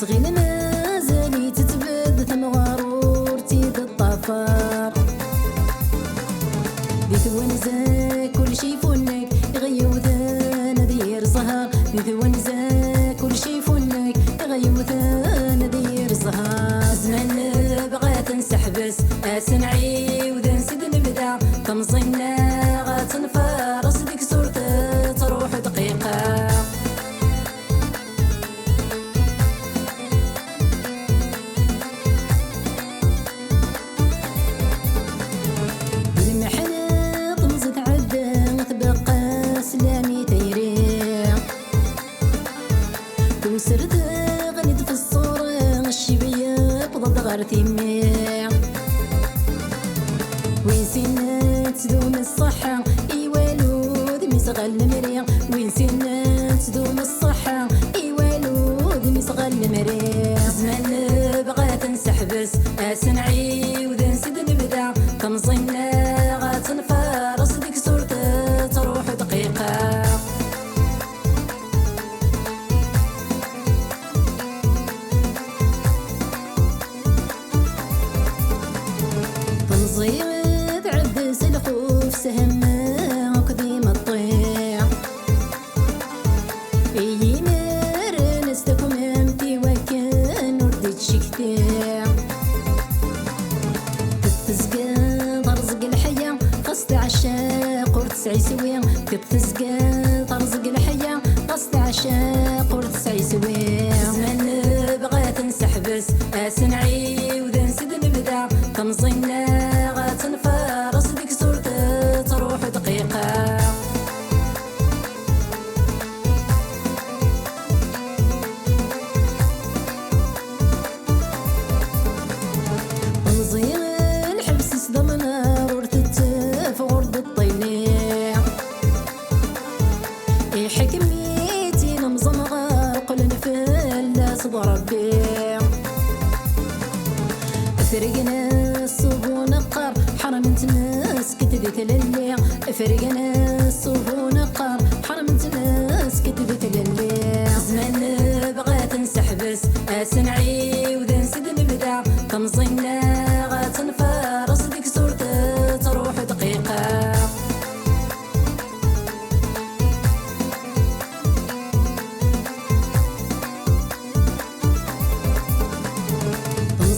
صغينا مازالي تتبد ثمغارور تيد الطفار دي ثوانزا كل شي فنك يغيوثانا دير زهر دي ثوانزا كل شي فنك يغيوثانا دير زهر زمان بغات نسحبس اسنعي وذا نسد نبدا تمزينا غاتنفارس ديك صورته تروح دقيقه وسرت غنيت في الصورة الشبية بضد غارتيمي وين سنات تدوم الصحة ايوالود ميصغى المريا وين سنات تدوم الصحة ايوالود ميصغى المريا زمان بغات نسحبس اسنعي وذا نسد نبدا تمزينا غاتنفارس ديك صورته تروح دقيقة زيد عبس الخوف سهمة وكذيم الطيع يمر نستكم امتي وكان وردت شكتيع تتزقى ترزق الحياة قصد عشاق ورد سعي سويا تتزقى ترزق الحياة قصد عشاق ورد سعي سويا زمان بغات نسحبس اسنعي وذا نسد نبدا تمزينا غاتنفارس ديك صورته تروح دقيقة نزيل حبس صدمنا ورد التاف ورد الطيليع حكميتي نمزمغر قل نفلس ضربيع فرقنا الصوب نقر حرم نتماسك ذيك الليل فرقنا الصوب نقر حرم نتماسك ذيك الليل زمان بغات نسحبس اسنعي وذا نسد نبدا تمزينا غاتنفارس ديك صورته تروح دقيقة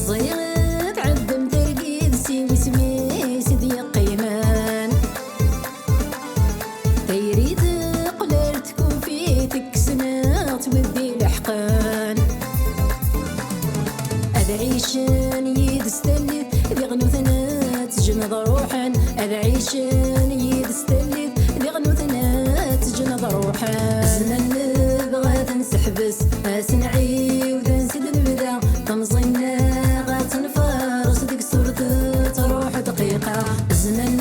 زيد عدم ترقيد سيوي سمي سيدي قيمان تيريد قلال تكون فيتك سنات ودي الحقان أذعيشان يدستلت ذي غنوثنات جند روحان أذعيشان يدستلت ذي غنوثنات جند روحان زمان بغات نسحبس اسنعي وذا نسد نبدا تمزينا غاتنفارس ديك صورته تروح دقيقة زمان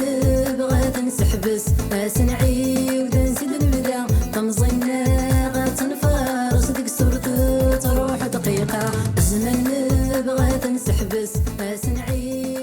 بغات نسحبس اسنعي وذا نسد نبدا تمزينا غاتنفارس ديك صورته تروح دقيقة زمان بغات نسحبس اسنعي